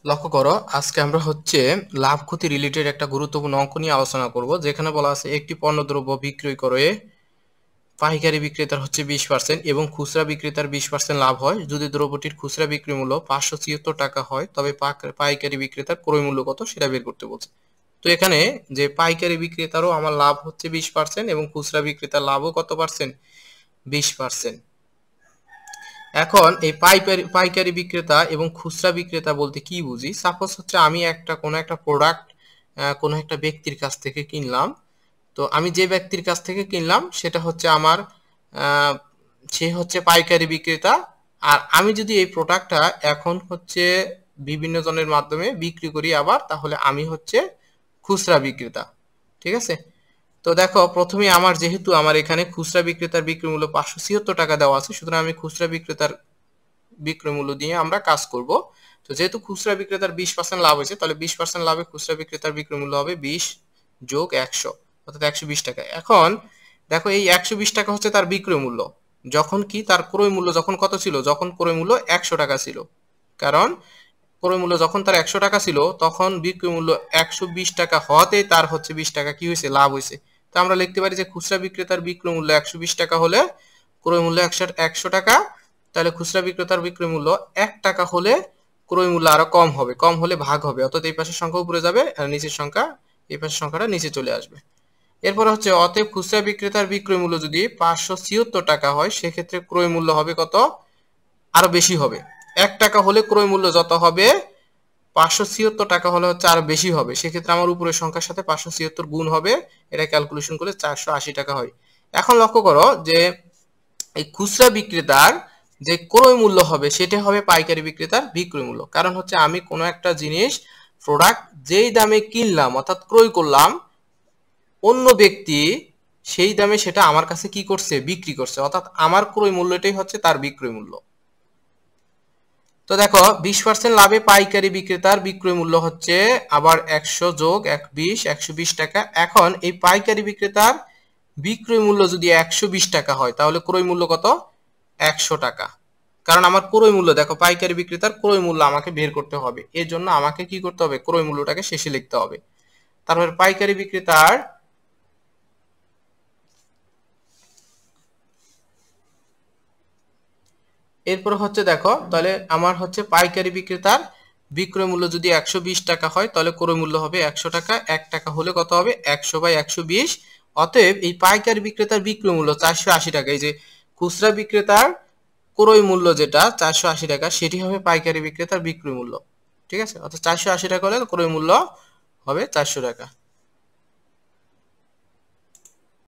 লক্ষ্য করো, আজকে আমরা হচ্ছে লাভ ক্ষতি রিলেটেড একটা গুরুত্বপূর্ণ অঙ্ক নিয়ে আলোচনা করব, যেখানে বলা আছে একটি পণ্যদ্রব্য বিক্রয় করে পাইকারি বিক্রেতার হচ্ছে 20% এবং খুচরা বিক্রেতার 20% লাভ হয়। যদি দ্রব্যটির খুচরা বিক্রি মূল্য 576 টাকা হয়, তবে পাইকারি বিক্রেতার ক্রয় মূল্য কত সেটা বের করতে বলছে। তো এখানে যে পাইকারি বিক্রেতারও আমার লাভ হচ্ছে 20% এবং খুচরা বিক্রেতার লাভও কত পার্সেন্ট? 20%। এখন এই পাইকারি বিক্রেতা এবং খুচরা বিক্রেতা বলতে কি বুঝি? সাপোজ হচ্ছে আমি কোনো একটা প্রোডাক্ট কোনো একটা ব্যক্তির কাছ থেকে কিনলাম। তো আমি যে ব্যক্তির কাছ থেকে কিনলাম সেটা হচ্ছে আমার আহ, সে হচ্ছে পাইকারি বিক্রেতা। আর আমি যদি এই প্রোডাক্টটা এখন হচ্ছে বিভিন্ন জনের মাধ্যমে বিক্রি করি আবার, তাহলে আমি হচ্ছে খুচরা বিক্রেতা। ঠিক আছে? তো দেখো, প্রথমে আমার যেহেতু আমার এখানে খুচরা বিক্রেতার বিক্রি মূল্য 576 টাকা দেওয়া আছে, সুতরাং আমি খুচরা বিক্রেতার বিক্রয় মূল্য দিয়ে আমরা কাজ করব। তো যেহেতু খুচরা বিক্রেতার 20% লাভ হয়েছে, তাহলে 20% লাভে খুচরা বিক্রেতার বিক্রয় মূল্য হবে 20 যোগ 100, অর্থাৎ 120 টাকা। এখন দেখো, এই 120 টাকা হচ্ছে তার বিক্রয় মূল্য। যখন কি তার ক্রয় মূল্য যখন কত ছিল? যখন ক্রয় মূল্য 100 টাকা ছিল। কারণ ক্রয় মূল্য যখন তার 100 টাকা ছিল, তখন বিক্রয় মূল্য 120 টাকা হওয়াতেই তার হচ্ছে 20 টাকা কি হয়েছে? লাভ হয়েছে। তো আমরা লিখতে পারি যে খুচরা বিক্রেতার বিক্রয় মূল্য 120 টাকা হলে ক্রয় মূল্য 100 টাকা। তাহলে খুচরা বিক্রেতার বিক্রয় মূল্য 1 টাকা হলে ক্রয় মূল্য আরো কম হবে, কম হলে ভাগ হবে, অর্থাৎ এই পাশের সংখ্যা উপরে যাবে আর নিচের সংখ্যা, এই পাশের সংখ্যাটা নিচে চলে আসবে। এরপর হচ্ছে অতএব খুচরা বিক্রেতার বিক্রয় মূল্য যদি 576 টাকা হয়, সেক্ষেত্রে ক্রয় মূল্য হবে কত? আরো বেশি হবে। 1 টাকা হলে ক্রয় মূল্য যত হবে, 576 টাকা হলে হচ্ছে আরো বেশি হবে। সেক্ষেত্রে আমার উপরের সংখ্যার সাথে 576 গুণ হবে, এটা ক্যালকুলেশন করলে 480 টাকা হয়। এখন লক্ষ্য করো যে এই খুচরা বিক্রেতার যে ক্রয় মূল্য হবে সেটা হবে পাইকারি বিক্রেতার বিক্রয় মূল্য। কারণ হচ্ছে আমি কোনো একটা জিনিস, প্রোডাক্ট যেই দামে কিনলাম অর্থাৎ ক্রয় করলাম, অন্য ব্যক্তি সেই দামে সেটা আমার কাছে কি করছে? বিক্রি করছে, অর্থাৎ আমার ক্রয় মূল্যটাই হচ্ছে তার বিক্রয় মূল্য। তো দেখো, 20% লাভে পাইকারি বিক্রেতার বিক্রয় মূল্য হচ্ছে আবার 100 যোগ 20, 120 টাকা। এখন এই পাইকারি বিক্রেতার বিক্রয় মূল্য যদি 120 টাকা হয়, তাহলে ক্রয় মূল্য কত? 100 টাকা। কারণ আমার ক্রয় মূল্য, দেখো পাইকারি বিক্রেতার ক্রয় মূল্য আমাকে বের করতে হবে, এর জন্য আমাকে কি করতে হবে? ক্রয় মূল্যটাকে শেষে লিখতে হবে। তারপর পাইকারি বিক্রেতার, এরপর হচ্ছে দেখো, তাহলে আমার হচ্ছে পাইকারি বিক্রেতার বিক্রয় মূল্য যদি 120 টাকা হয়, তাহলে ক্রয় মূল্য হবে 100 টাকা। 1 টাকা হলে কত হবে? 100 বাই 120। অতএব এই পাইকারি বিক্রেতার বিক্রয় মূল্য 480 টাকা। এই যে খুচরা বিক্রেতার ক্রয় মূল্য যেটা 480 টাকা, সেটি হবে পাইকারি বিক্রেতার বিক্রয় মূল্য। ঠিক আছে? অর্থাৎ 480 টাকা হলে ক্রয় মূল্য হবে 400 টাকা।